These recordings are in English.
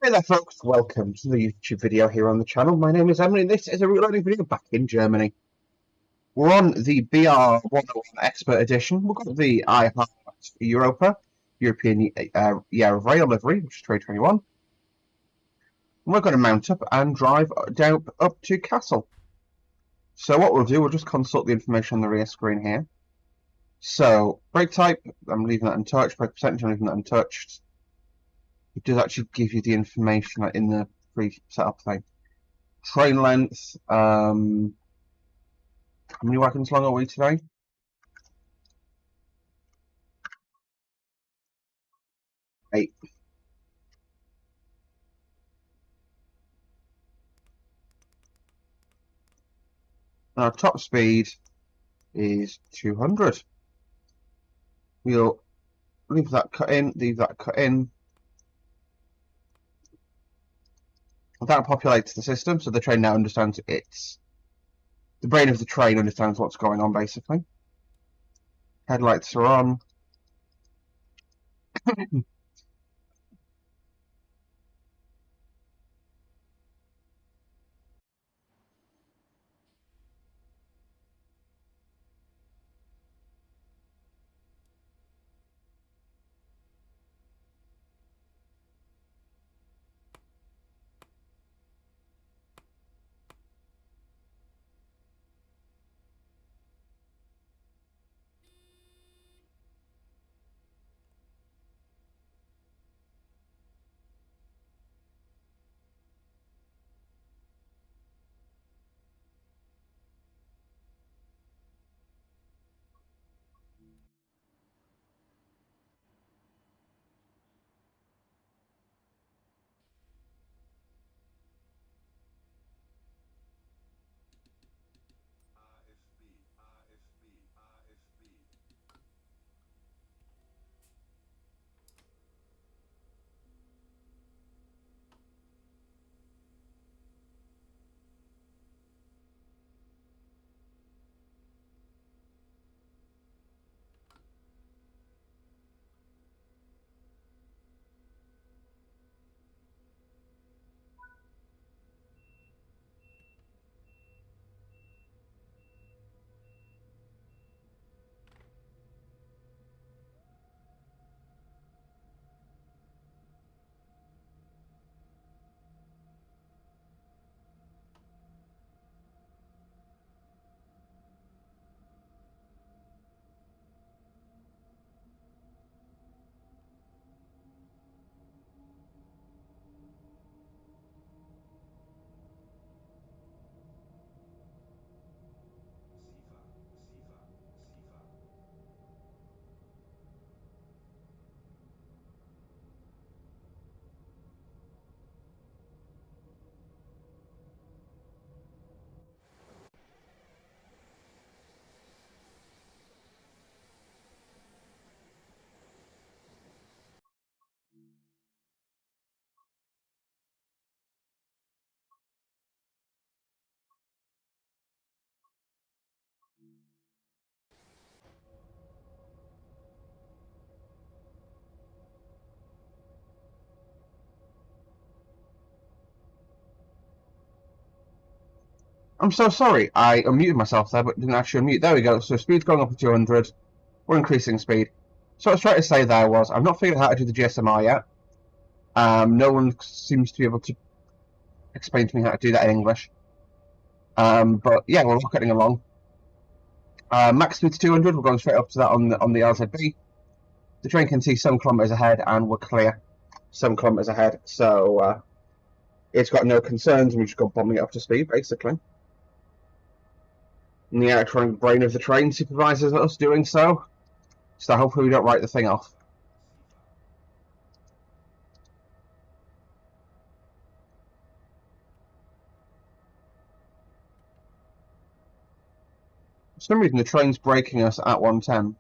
Hey there folks, welcome to the YouTube video here on the channel. My name is Emily and this is a reloading video back in Germany. We're on the BR101 Expert Edition. We've got the iHeart Europa, European Year of Rail livery, which is 2021. And we're going to mount up and drive down up to Kassel. So what we'll do, we'll just consult the information on the rear screen here. So, brake type, I'm leaving that untouched. Brake percentage, I'm leaving that untouched. It does actually give you the information in the pre-setup thing. Train length, how many wagons long are we today? Eight. Our top speed is 200. We'll leave that cut in, leave that cut in. That populates the system, so the train now understands it's the brain of the train understands what's going on basically. Headlights are on. I'm so sorry, I unmuted myself there, but didn't actually unmute. There we go. So speed's going up to 200. We're increasing speed. So what I was trying to say there was, I've not figured out how to do the GSMR yet. No one seems to be able to explain to me how to do that in English. But yeah, we're rocketing along. Max speed to 200. We're going straight up to that on the LZB. The train can see 7 kilometers ahead, and we're clear 7 kilometers ahead. So it's got no concerns, and we just go bombing it up to speed, basically. And the electronic brain of the train supervises us doing so. So hopefully we don't write the thing off. For some reason the train's braking us at 110.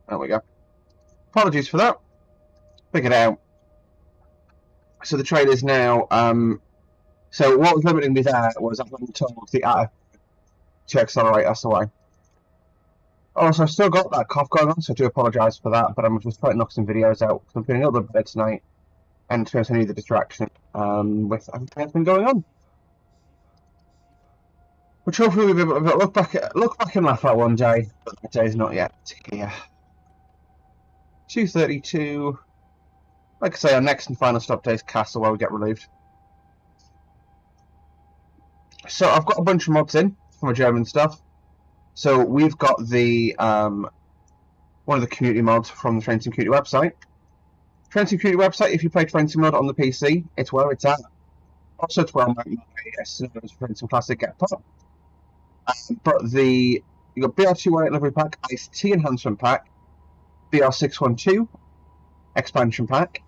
There we go. Apologies for that. Figured it out. So the train is now. So what was limiting me there was I wasn't told the to accelerate us away. Also, I've still got that cough going on, so I do apologise for that, but I'm just trying to knock some videos out, because I'm feeling a little bit better tonight, and to be honest, I need the distraction with everything that's been going on. Which hopefully we'll be able to look back and laugh at one day, but that day's not yet here. 2:32. Like I say, our next and final stop day is Kassel, where we get relieved. So I've got a bunch of mods in for my German stuff. So we've got the one of the community mods from the Train Sim Community website. Train Sim Community website, if you play Train Sim mod on the PC, it's where it's at. Also, it's where my Train Sim Classic get put. But you got BR201 livery pack, ICT enhancement pack, BR612 expansion pack.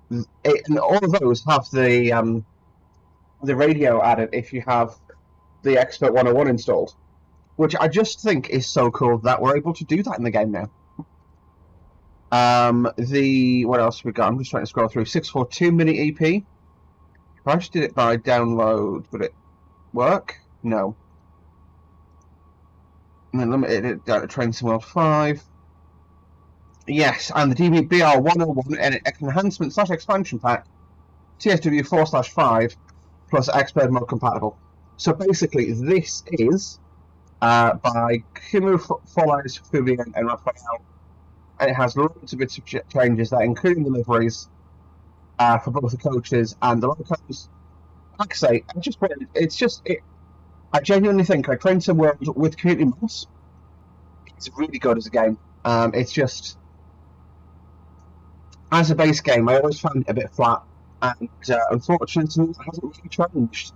And all of those have the radio added if you have the Expert 101 installed, which I just think is so cool that we're able to do that in the game now. What else we got? I'm just trying to scroll through. 642 mini EP. If I just did it by download, would it work? No. And then limited it down to Train Sim World 5. Yes, and the BR101 enhancement / expansion pack, TSW 4/5 plus expert mode compatible. So basically, this is by Kimu Follows, Fubian, and Raphael, and it has loads of bits of changes there, including deliveries for both the coaches and the locos. Like I say, I genuinely think like Train Sim World with community mods, it's really good as a game. It's just, as a base game, I always found it a bit flat, and unfortunately, it hasn't really changed.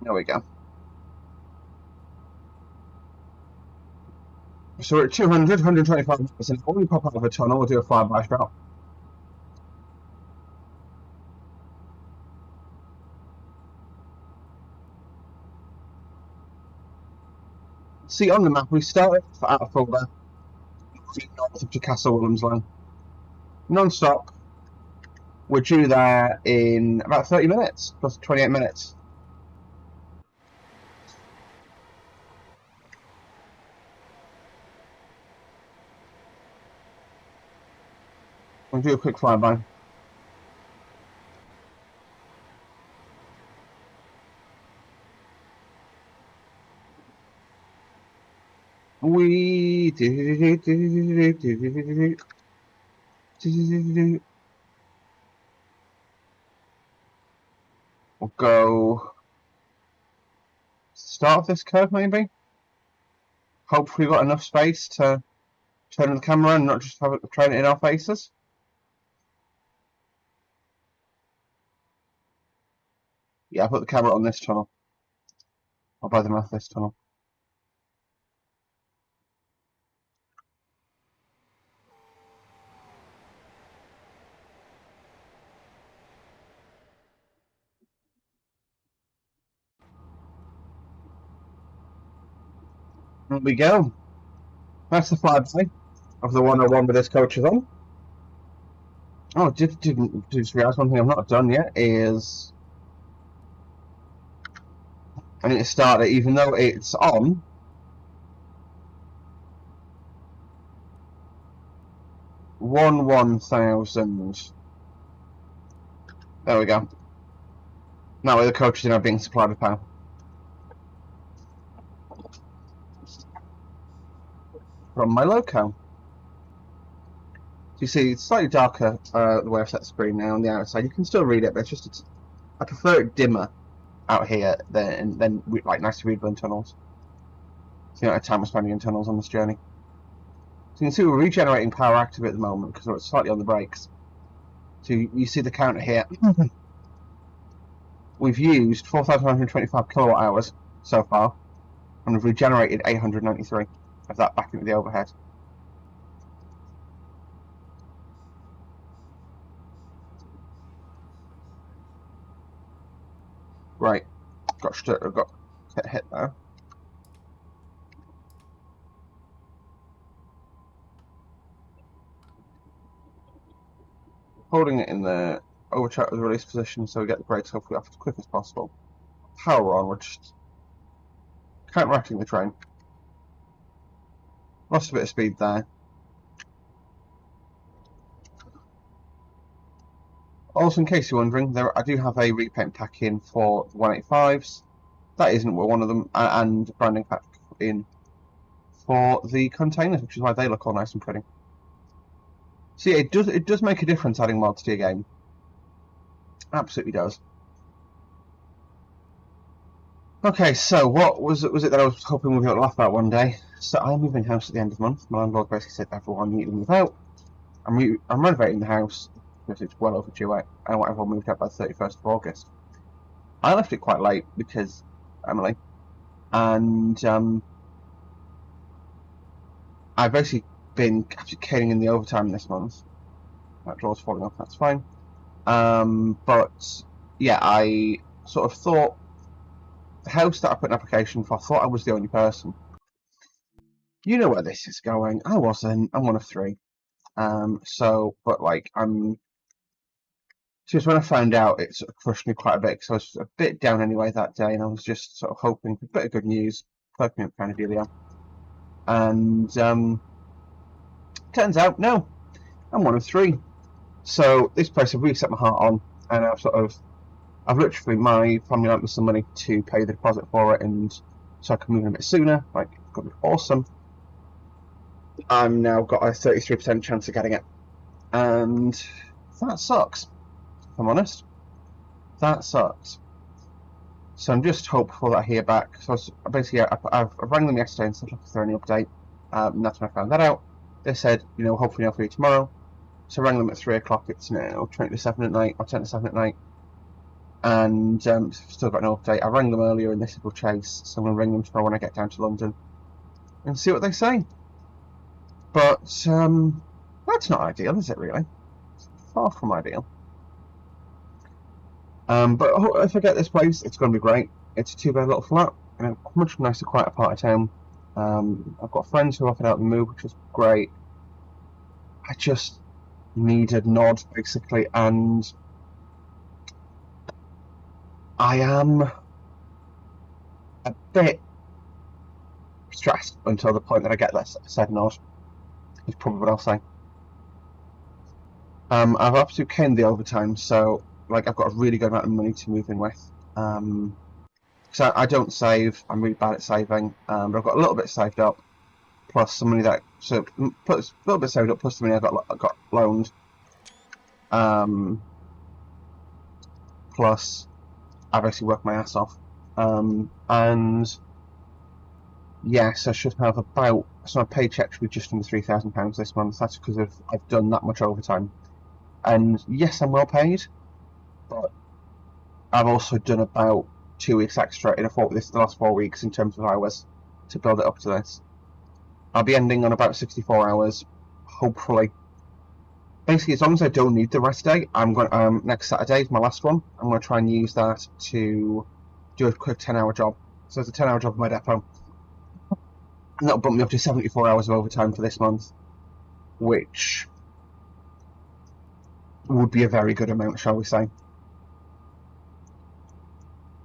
There we go. So we're at 200, 125 meters, and when we pop out of a tunnel, we'll do a flyby shot. See, on the map, we started out of Fulda, north of Kassel Willemsland. Non-stop. We're due there in about 30 minutes, plus 28 minutes. We'll do a quick flyby. We'll go start of this curve, maybe. Hopefully, we've got enough space to turn the camera and not just have it train it in our faces. Yeah, I put the camera on this tunnel. I'll buy them off this tunnel. There we go. That's the flyby of the 101 with this coach is on. Oh, didn't just realise one thing I've not done yet is I need to start it, even though it's on. 1,000. There we go. Now the coaches are now being supplied with power. From my loco. So you see, it's slightly darker the way I've set the screen now on the outside. You can still read it, but I prefer it dimmer out here than like nice to read in tunnels. So you know, time we're spending in tunnels on this journey. So you can see we're regenerating power active at the moment because we're slightly on the brakes. So you see the counter here. We've used 4,125 kilowatt hours so far, and we've regenerated 893 of that back into the overhead. Right, got hit there. Holding it in the overtrack with release position so we get the brakes hopefully off as quick as possible. power on, we're just counteracting the train. Lost a bit of speed there. Also, in case you're wondering, I do have a repaint pack in for the 185s. That isn't one of them, and branding pack in for the containers, which is why they look all nice and pretty. So yeah, it does make a difference adding mods to your game. Absolutely does. Okay, so what was it that I was hoping we'd be able to laugh about one day? So I'm moving house at the end of the month. My landlord basically said everyone need to move out. I'm renovating the house because it's well overdue. I want everyone moved out by the 31st of August. I left it quite late because Emily, and I've basically been caning in the overtime this month. That draw's falling off, that's fine. But yeah, I sort of thought the house that I put an application for, I thought I was the only person. You know where this is going. I wasn't. I'm one of three. But like, just when I found out, it sort of crushed me quite a bit because I was a bit down anyway that day, and I was just sort of hoping for a bit of good news, perking up kind of dealio. And turns out, no, I'm one of three. So this place I've really set my heart on, and I've literally, my family lent me some money to pay the deposit for it, and so I can move in a bit sooner. Like, it's gonna be awesome. I'm now got a 33% chance of getting it, and that sucks. If I'm honest, that sucks. So I'm just hopeful that I hear back. So basically, I've rang them yesterday and said, look, is there any update? And that's when I found that out. They said, hopefully I'll for you tomorrow. So I rang them at 3 o'clock. It's now 20 to 7 at night, or 10 to 7 at night. And still got no update. I rang them earlier and they said we'll chase. So I'm going to ring them tomorrow when I get down to London and see what they say. But that's not ideal, is it really? It's far from ideal. But if I get this place, it's going to be great. It's a two-bed little flat in a much nicer, quieter part of town. I've got friends who offered out the move, which is great. I just need a nod, basically, and I am a bit stressed until the point that I get that said nod. Is probably what I'll say. I've absolutely caned the overtime, so like I've got a really good amount of money to move in with. So I don't save. I'm really bad at saving, but I've got a little bit saved up, plus some money a little bit saved up, plus the money I got loaned. Plus, I've actually worked my ass off, and yes, I should have about. So my paycheck should be just under £3,000 this month. That's because I've done that much overtime, and yes, I'm well paid, but I've also done about 2 weeks extra in the last 4 weeks in terms of hours to build it up to this. I'll be ending on about 64 hours, hopefully. Basically, as long as I don't need the rest day, I'm going. Next Saturday is my last one. I'm going to try and use that to do a quick 10-hour job. So it's a 10-hour job at my depot, and that'll bump me up to 74 hours of overtime for this month, which would be a very good amount, shall we say.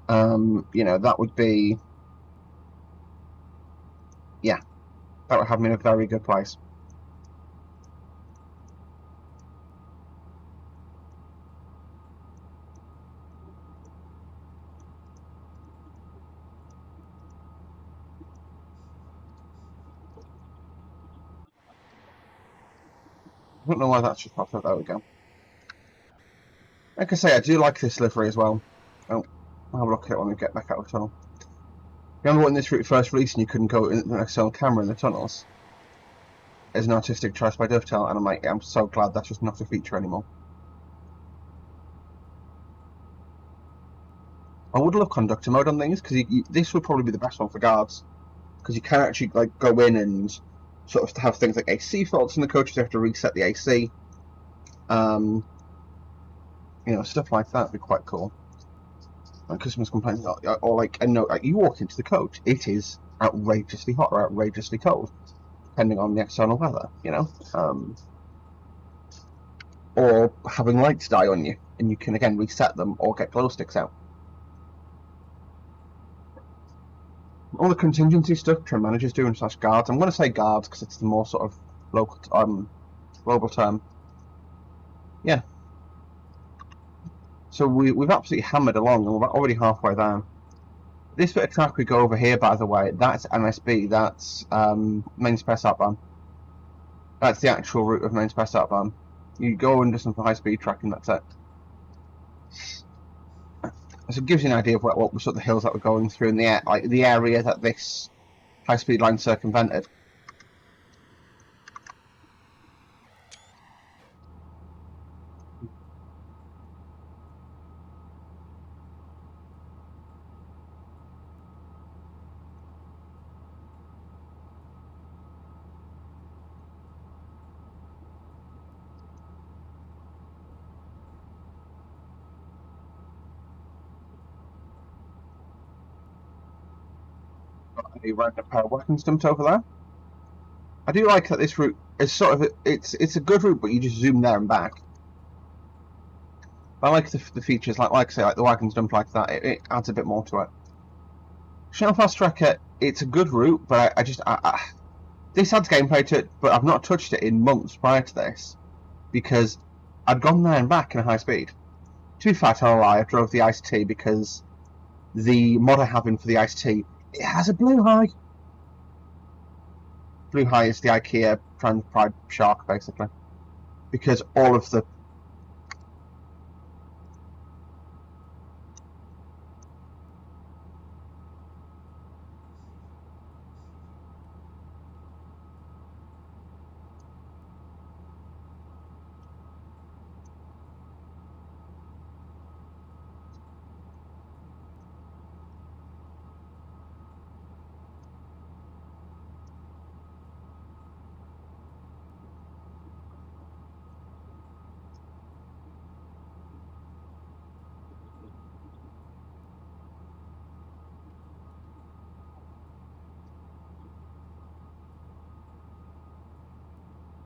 That would be, yeah, that would have me in a very good place. I don't know why that's just popped up. There we go. Like I say, I do like this livery as well. Oh, I'll have a look at it when we get back out of the tunnel. Remember when this route first released and you couldn't go in an external camera in the tunnels? It's an artistic choice by Dovetail, and I'm so glad that's just not a feature anymore. I would love conductor mode on these, because this would probably be the best one for guards, because you can actually like go in and sort of have things like AC faults in the coaches. You have to reset the AC. Stuff like that would be quite cool. Like customers complaining, or like, and no, like you walk into the coach, it is outrageously hot or outrageously cold, depending on the external weather, or having lights die on you, and you can again reset them or get glow sticks out. all the contingency stuff train managers do / guards. I'm going to say guards because it's the more sort of local, global term. Yeah. So we've absolutely hammered along, and we're already halfway down. This bit of track we go over here, by the way, that's MSB. That's main express outbound. That's the actual route of main express outbound. You go under some high-speed track, and that's it. So it gives you an idea of what sort of the hills that we're going through in the air, like the area that this high-speed line circumvented. A random pair of weapons dumped over there. I do like that this route is sort of it's a good route, but you just zoom there and back. I like the features, like I say, like the wagons dumped like that. It adds a bit more to it. Channel Fast Tracker, it's a good route, but this adds gameplay to it. But I've not touched it in months prior to this because I'd gone there and back in a high speed. To be fair, tell a lie, I drove the Ice T because the mod I have in for the Ice T, it has a blue high. Blue high is the IKEA Pride Shark, basically, because all of the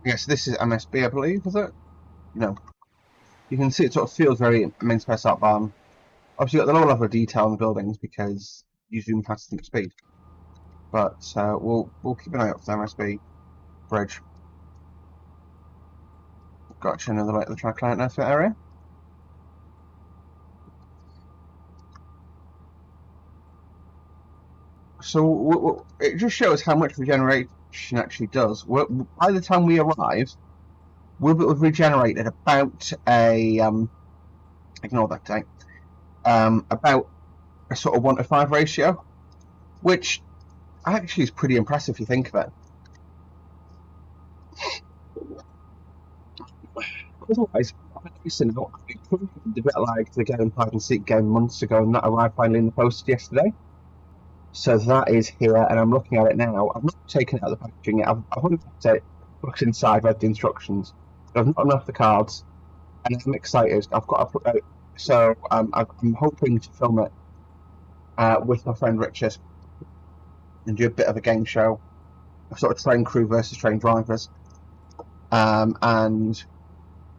yes, this is MSB, I believe, is it? No. You can see it sort of feels very main space outbound. Obviously, you've got the lower level of detail in the buildings because you zoom past the speed. But we'll keep an eye out for the MSB bridge. Gotcha, another light at the track light now for that area. So it just shows how much regeneration actually does. By the time we arrive, we'll be regenerated about a ignore that date. About a sort of 1 to 5 ratio, which actually is pretty impressive if you think of it. Otherwise, it's probably a bit like the game hide and seek game months ago, and that arrived finally in the post yesterday. So that is here, and I'm looking at it now. I've not taken it out of the packaging yet. I've unpacked it, looked inside, read the instructions. I've not enough the cards, and I'm excited. I've got to put out. So I'm hoping to film it with my friend Richard and do a bit of a game show, a sort of train crew versus train drivers, and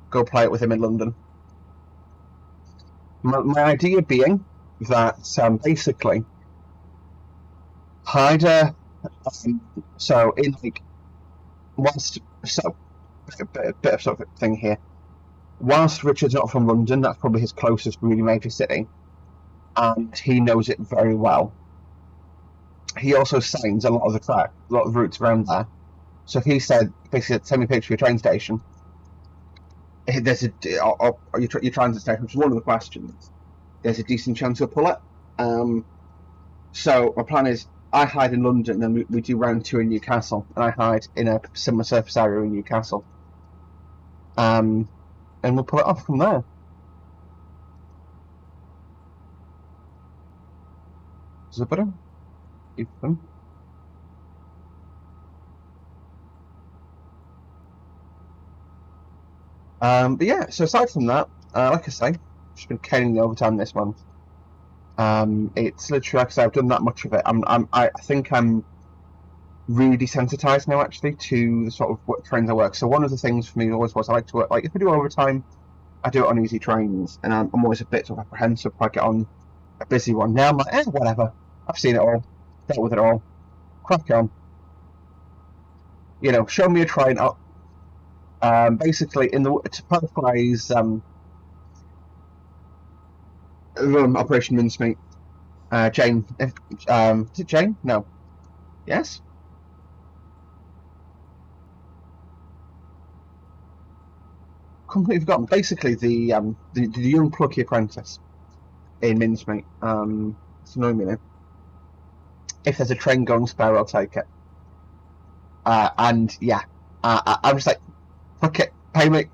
go play it with him in London. My idea being that basically Hyder, so in like whilst so a bit of sort of thing here. Whilst Richard's not from London, that's probably his closest really major city, and he knows it very well. He also signs a lot of the track, a lot of the routes around there. So if he said, basically, send me a picture of your train station, there's or your transit station, which is one of the questions, there's a decent chance he'll pull it. So my plan is I hide in London, and then we do round 2 in Newcastle, and I hide in a similar surface area in Newcastle. And we'll pull it off from there. Zubara? Ethan? But yeah, so aside from that, like I say, just been killing the overtime this month. It's literally, like I say, I've done that much of it. I think I'm really desensitized now, actually, to the sort of what trains I work. So one of the things for me always was I like to work, like if I do overtime, I do it on easy trains, and I'm always a bit sort of apprehensive if I get on a busy one. Now I'm like, whatever, I've seen it all. dealt with it all. Crack on. You know, show me a train. Basically, to paraphrase Operation Mincemeat, Jane. Is it Jane? No. Yes. Completely forgotten. Basically, the young plucky apprentice in Mincemeat. It's annoying me now. If there's a train going spare, I'll take it. And yeah, I'm just like, fuck it, pay me.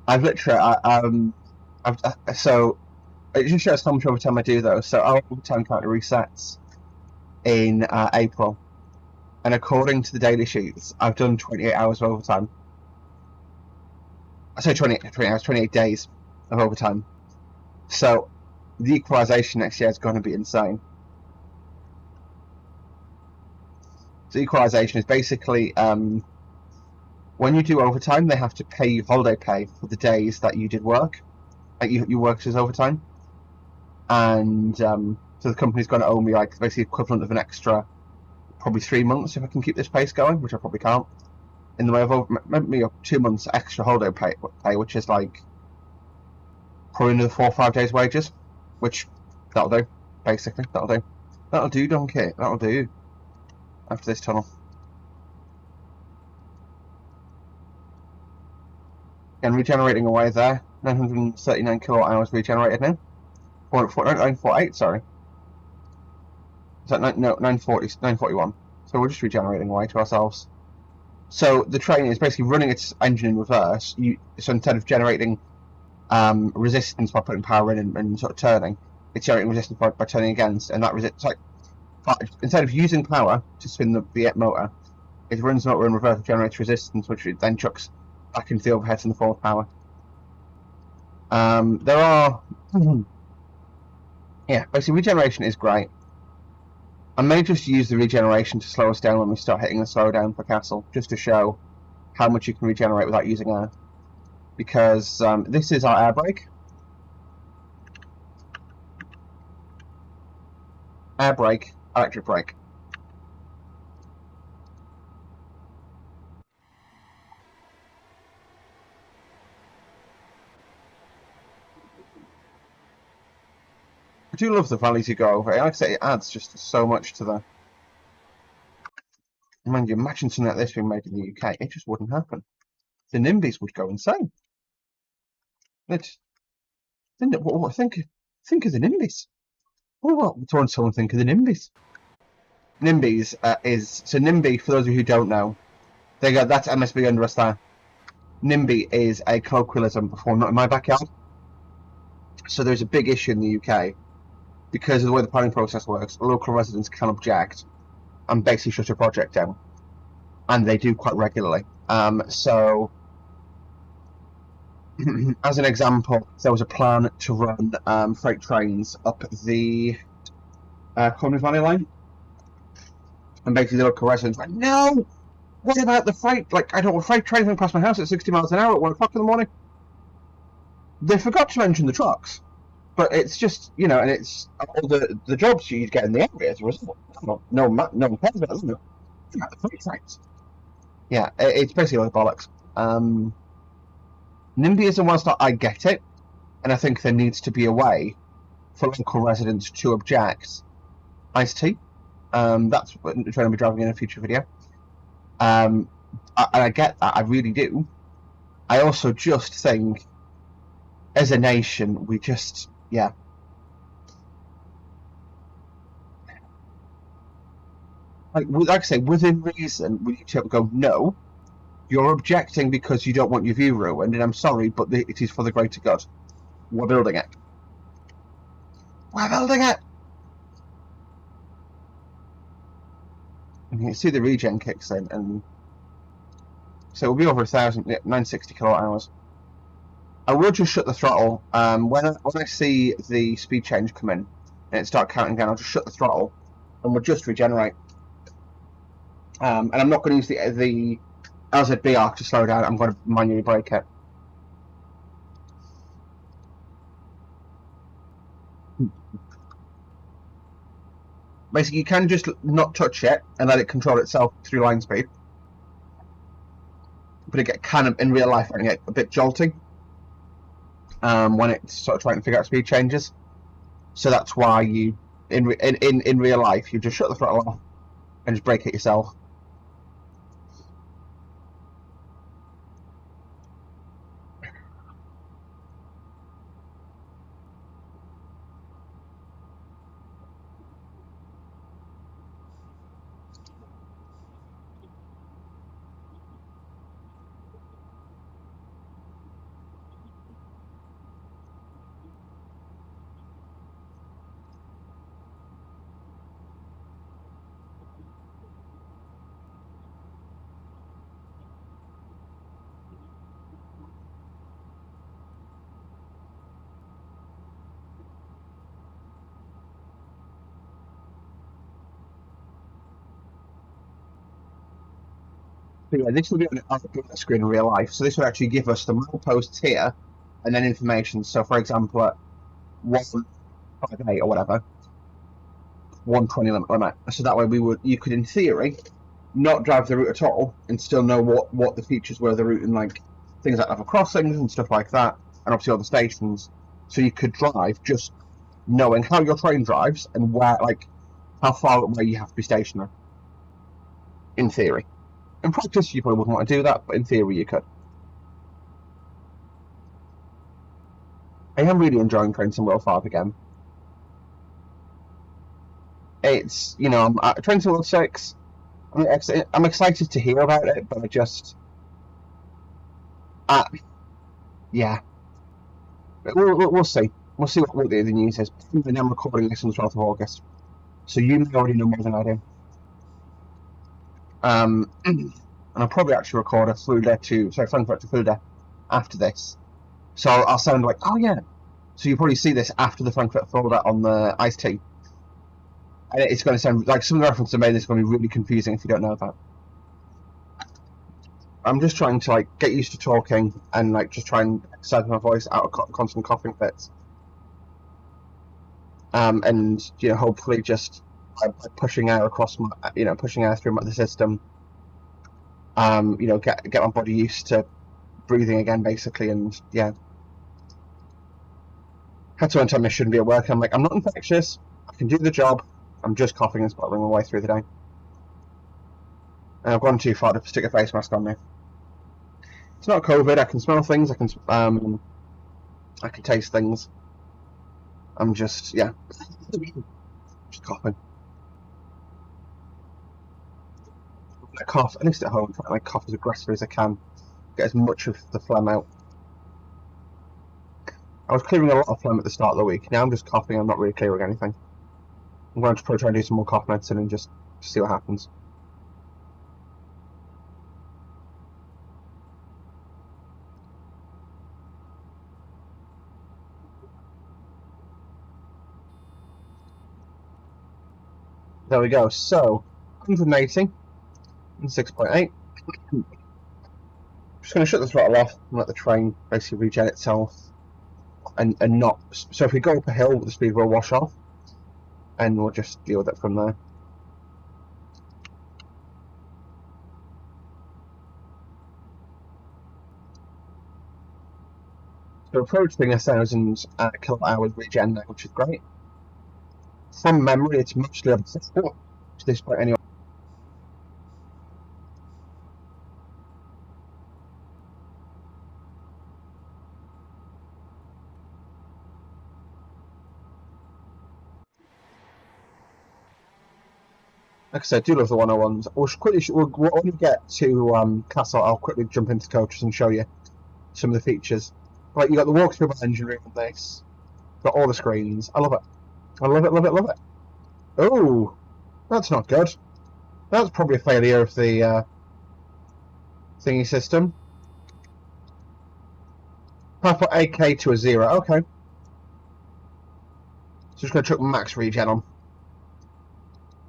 I've literally, so it just shows how much overtime I do though. So our overtime counter resets in April, and according to the daily sheets, I've done 28 hours of overtime. I say 20 hours, 28 days of overtime. So the equalisation next year is going to be insane. So equalisation is basically when you do overtime, they have to pay you holiday pay for the days that you did work, like you worked as overtime, and so the company's going to owe me like basically equivalent of an extra probably 3 months if I can keep this pace going, which I probably can't. In the way of maybe 2 months extra holiday pay, which is like probably another 4 or 5 days' wages, which that'll do. Basically, that'll do, donkey. That'll do. After this tunnel. And regenerating away there. 939 kilowatt hours regenerated now. 948, sorry. Is that 941? So we're just regenerating away to ourselves. So the train is basically running its engine in reverse. So instead of generating resistance by putting power in and sort of turning, it's generating resistance by turning against, and that instead of using power to spin the motor, it runs the motor in reverse, generates resistance, which it then chucks back into the overheads and the forward power. There are, yeah, basically regeneration is great. I may just use the regeneration to slow us down when we start hitting the slowdown for Kassel, just to show how much you can regenerate without using air. Because this is our air brake. Air brake, electric brake. I do love the valleys you go over. Like I say, it adds just so much to the... Mind you, imagine something like this being made in the UK, it just wouldn't happen. The NIMBYs would go insane. What think of the NIMBYs. What would someone think of the NIMBYs? NIMBYs so NIMBY, for those of you who don't know, that's MSB under us there. NIMBY is a colloquialism for not in my backyard. So there's a big issue in the UK because of the way the planning process works. Local residents can object and basically shut a project down, and they do quite regularly. So, as an example, there was a plan to run freight trains up the Cornwall Valley line, and basically the local residents went, "No, what about the freight? Like, I don't want freight trains going past my house at 60 miles an hour at 1 o'clock in the morning." They forgot to mention the trucks. But it's just, you know, and it's all the jobs you'd get in the area as a result. No one cares about it, isn't it? The freight trains. Yeah, it's basically like bollocks. NIMBYism, whilst I get it, and I think there needs to be a way for local residents to object. Iced tea. That's what I'm trying to be driving in a future video. And I get that, I really do. I also just think, as a nation, we just, yeah. Like I say, within reason, we need to go, no, you're objecting because you don't want your view ruined, and I'm sorry, but it is for the greater good. We're building it. We're building it! And you see the regen kicks in, and so we'll be over 960 kilowatt hours. I will just shut the throttle. When I see the speed change come in and it start counting down, I'll just shut the throttle and we'll just regenerate. And I'm not going to use the LZB arc to slow down. I'm going to manually brake it. Basically, you can just not touch it and let it control itself through line speed. But it get kind of, in real life, it get a bit jolty when it's sort of trying to figure out speed changes. So that's why you, in real life, you just shut the throttle off and just brake it yourself. So yeah, this will be on the screen in real life. So this will actually give us the mileposts here and then information. So for example, at 158 or whatever, 120 limit. So that way you could in theory not drive the route at all and still know what the features were of the route and like things like level crossings and stuff like that, and obviously all the stations. So you could drive just knowing how your train drives and where, like, how far away you have to be stationary. In theory. In practice, you probably wouldn't want to do that, but in theory, you could. I am really enjoying Train Sim World 5 again. It's, I'm at Train Sim World 6. I'm excited to hear about it, but yeah. We'll see. We'll see what the news is. And I'm recording this on the 12th of August. So you may already know more than I do. And I'll probably actually record a Frankfurt to Fulda after this. So I'll sound like, oh yeah. So you'll probably see this after the Frankfurt Fulda on the iced tea. And it's going to sound like some of the references I made is going to be really confusing if you don't know that. I'm just trying to like get used to talking and like just try and exercise my voice out of constant coughing fits. And hopefully just by pushing air across my, pushing air through the system, get my body used to breathing again, basically. And yeah, had someone tell me I shouldn't be at work. I'm like, I'm not infectious. I can do the job. I'm just coughing and spluttering my way through the day. And I've gone too far to stick a face mask on me. It's not COVID. I can smell things. I can taste things. I'm just just coughing. I cough, at least at home, try to cough as aggressively as I can, get as much of the phlegm out. I was clearing a lot of phlegm at the start of the week. Now I'm just coughing. I'm not really clearing anything. I'm going to probably try and do some more cough medicine and just see what happens. There we go. So 180 and 6.8. Just going to shut the throttle off and let the train basically regen itself, and not. So if we go up a hill, the speed will wash off, and we'll just deal with it from there. So approaching 1,000 kilowatt hours regen now, which is great. From memory, it's mostly up to this point anyway. Like I said, I do love the 101s. We'll only get to Kassel. I'll quickly jump into coaches and show you some of the features. Like, you got the walk-through engine room on this. Got all the screens. I love it. I love it, love it, love it. Oh, that's not good. That's probably a failure of the thingy system. I put 8k to a 0. Okay. So just going to chuck max regen on.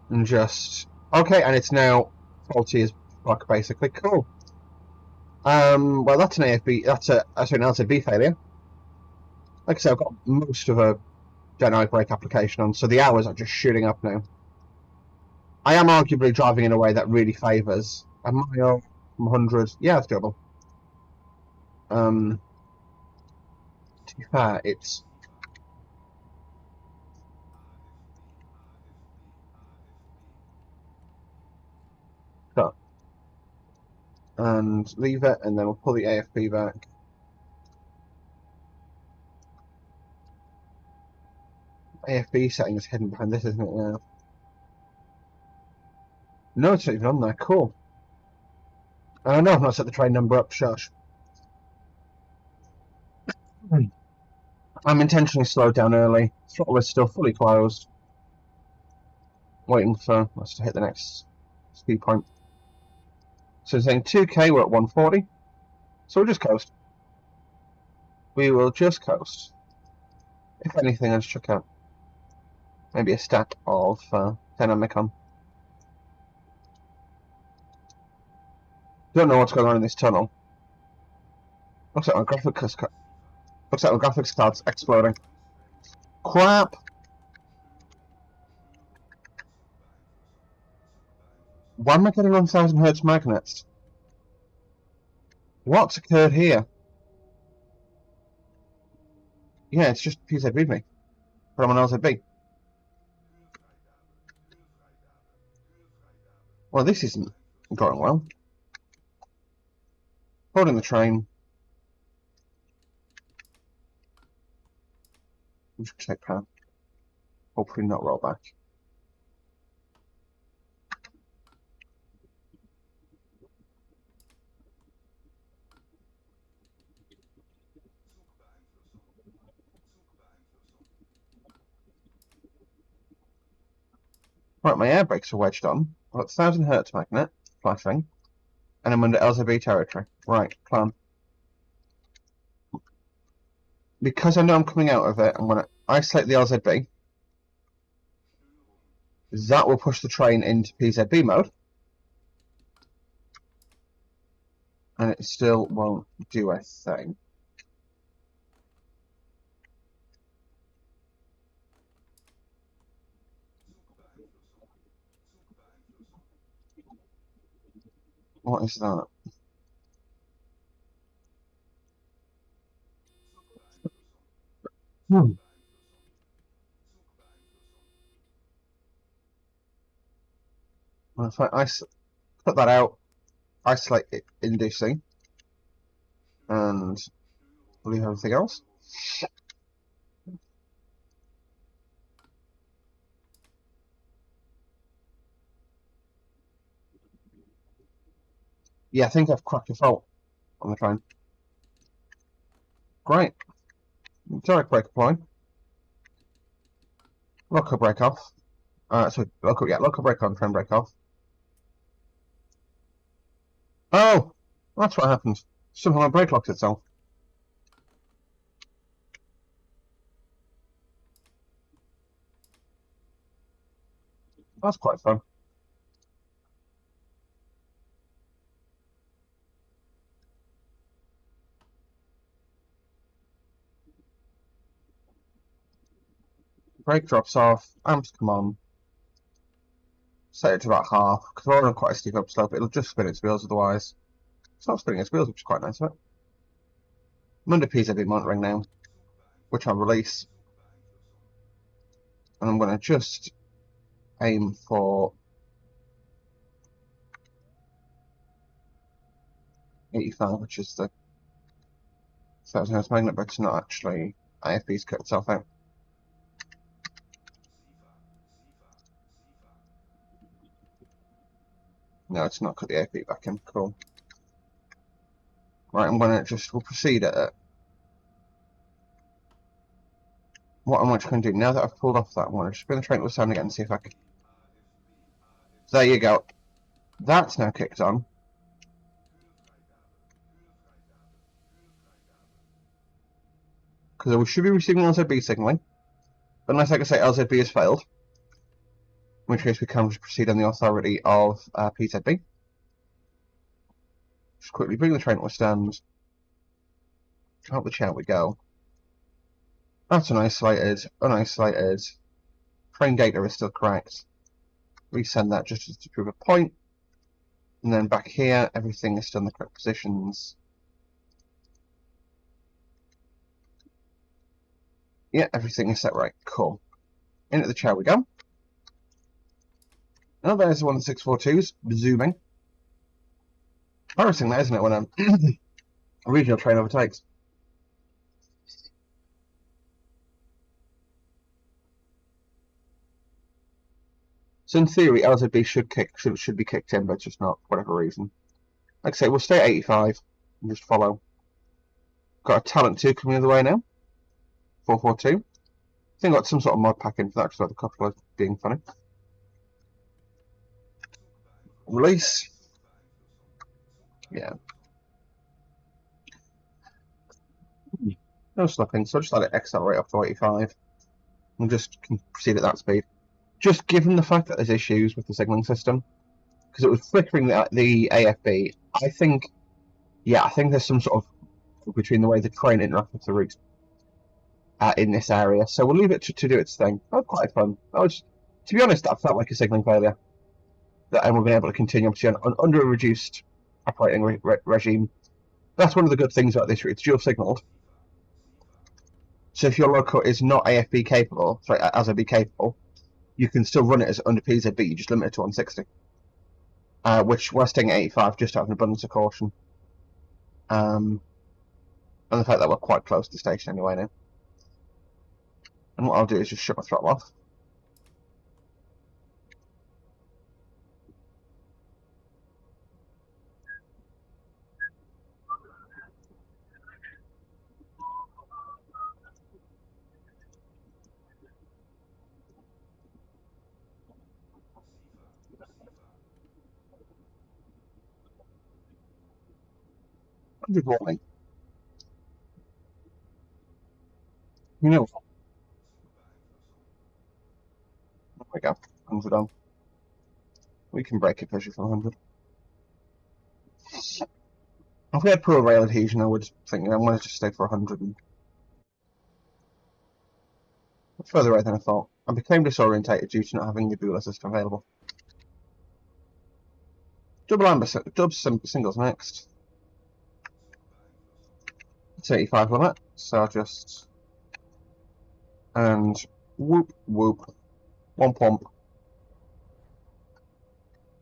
And just... Okay, and it's now faulty as fuck, basically. Cool. Well, that's an AFB... That's an LZB failure. Like I said, I've got most of a dynamic brake application on, so the hours are just shooting up now. I am arguably driving in a way that really favours a mile from 100. Yeah, it's doable. To be fair, it's cut and leave it, and then we'll pull the AFB back. AFB setting is hidden behind this, isn't it? Yeah. No, it's not even on there. Cool. No, I've not set the train number up. Shush. I'm intentionally slowed down early. Throttle is still fully closed. Waiting for us to hit the next speed point. So saying 2k, we're at 140. So we'll just coast. We will just coast. If anything, I'll just check out maybe a stat of dynamic on. Don't know what's going on in this tunnel. Looks like my graphics card's exploding. Crap! Why am I getting 1000 Hz magnets? What's occurred here? Yeah, it's just PZB me. But I'm an LZB. Well, this isn't going well. Holding the train. We should take path. Hopefully not roll back. Right, my air brakes are wedged on. I've got 1000 Hz magnet flashing, and I'm under LZB territory. Right, plan. Because I know I'm coming out of it, I'm going to isolate the LZB. That will push the train into PZB mode. And it still won't do a thing. What is that? Well, if I put that out, isolate it inducing, and leave everything else. Yeah, I think I've cracked a fault on the train. Great. Direct brake apply. Local brake off. Local brake on, train brake off. Oh! That's what happened. Somehow my brake locked itself. That's quite fun. Brake drops off, amps come on. Set it to about half, because we're on quite a steep upslope, it'll just spin its wheels otherwise. It's not spinning its wheels, which is quite nice of it. I'm under PZB monitoring now, which I'll release. And I'm going to just aim for 85, which is the 1000 Hz magnet, but it's not actually. IFB's cut itself out. No, it's not cut the AFB back in. Cool. Right, I'm going to we'll proceed at it. What I'm actually going to do, now that I've pulled off that, I'm going to spin the train to the sound again and see if I can. There you go. That's now kicked on. Because we should be receiving LZB signaling. Unless, like I say, LZB has failed. In which case we can just proceed on the authority of PZB. Just quickly bring the train to a stand. Out the chair we go. That's unisolated. Train data is still correct. resend that just to prove a point. And then back here, everything is still in the correct positions. Yeah, everything is set right. Cool. Into the chair we go. Oh, there's one of the 642s, zooming. Embarrassing that, isn't it, when a regional train overtakes? So in theory, LZB should be kicked in, but it's just not for whatever reason. Like I say, we'll stay at 85 and just follow. Got a Talent 2 coming the other way now. 442. I think I got some sort of mod pack in for that, just like the couple of being funny. Release. Yeah. No slipping, so I'll just let it accelerate up to 85 and just proceed at that speed. Just given the fact that there's issues with the signaling system, because it was flickering the AFB, I think there's some sort of between the way the train interacts with the route in this area. So we'll leave it to do its thing. That was quite fun. To be honest, that felt like a signaling failure. And we've been able to continue under a reduced operating regime. That's one of the good things about this route. It's dual signalled. So if your loco is not AFB capable, sorry, ASB capable, you can still run it as under PZB. You just limit it to 160, which we're staying at 85 just out of an abundance of caution. And the fact that we're quite close to the station anyway now. And what I'll do is just shut my throttle off. Good warning. You know what? There we go. 100 on. We can break it visually for 100. If we had poor rail adhesion, I would think I wanted to stay for 100. And further away than I thought. I became disorientated due to not having the dual assist available. Double singles next. It's 85 limit, so I'll just and whoop whoop, one pump.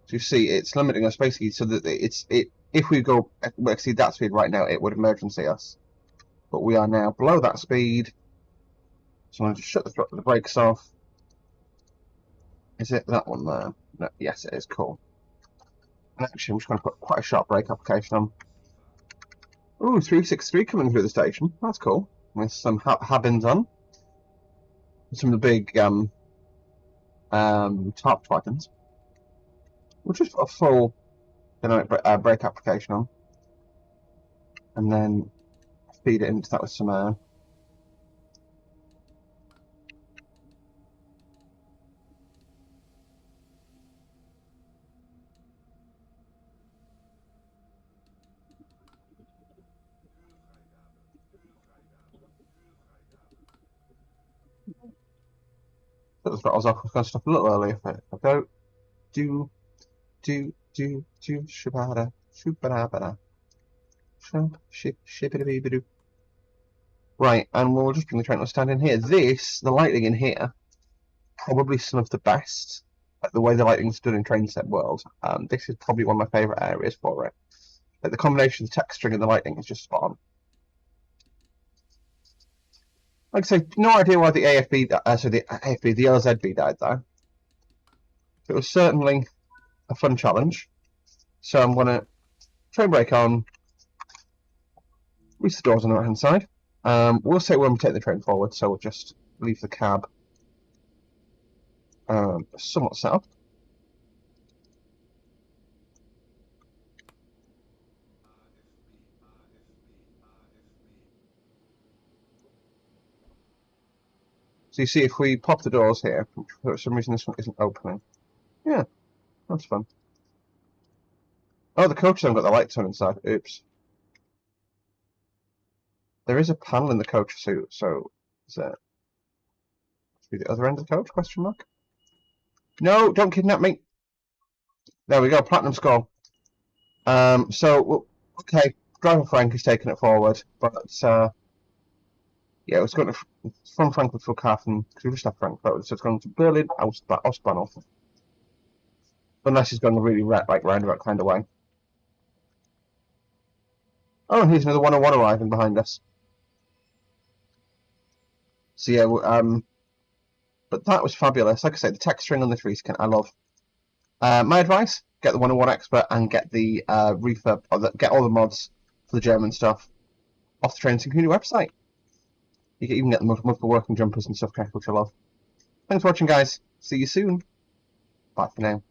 So you see, it's limiting us basically so that if we go exceed that speed right now, it would emergency us. But we are now below that speed, so I'm going to just shut the brakes off. Is it that one there? No, yes, it is. Cool. And actually, I'm just going to put quite a sharp brake application on. Ooh, 363 coming through the station. That's cool. With some habins on. Some of the big tarp wagons. We'll just put a full dynamic brake application on. And then feed it into that with some air. Put the throttles off. I was going to stop a little early if I go. Do, shabada, shubada, shibidabibidoo. Right, and we'll just bring the train to a stand in here. The lighting in here, probably some of the best. Like the way the lighting stood in Train Set World. This is probably one of my favourite areas for it. Like the combination of the texturing and the lighting is just spot on. Like I say, no idea why the the LZB died there. It was certainly a fun challenge. So I'm going to train brake on, reach the doors on the right hand side. We'll say when we take the train forward, so we'll just leave the cab somewhat set up. So you see, if we pop the doors here, for some reason this one isn't opening. Yeah, that's fun. Oh, the coach hasn't got the lights on inside. Oops. There is a panel in the coach suit, so is that the other end of the coach? Question mark. No, don't kidnap me. There we go, platinum score. Okay, driver Frank is taking it forward, but yeah, it's going to from Frankfurt to Karfen, because we just have Frankfurt, so it's going to Berlin, Ostbahnhof. Unless he's going to really roundabout kind of way. Oh, and here's another 101 arriving behind us. So yeah, but that was fabulous. Like I say, the text string on this recount I love. My advice: get the 101 expert and get the refurb, or get all the mods for the German stuff off the Training Community website. You can even get the multiple working jumpers and stuff, which I love. Thanks for watching, guys. See you soon. Bye for now.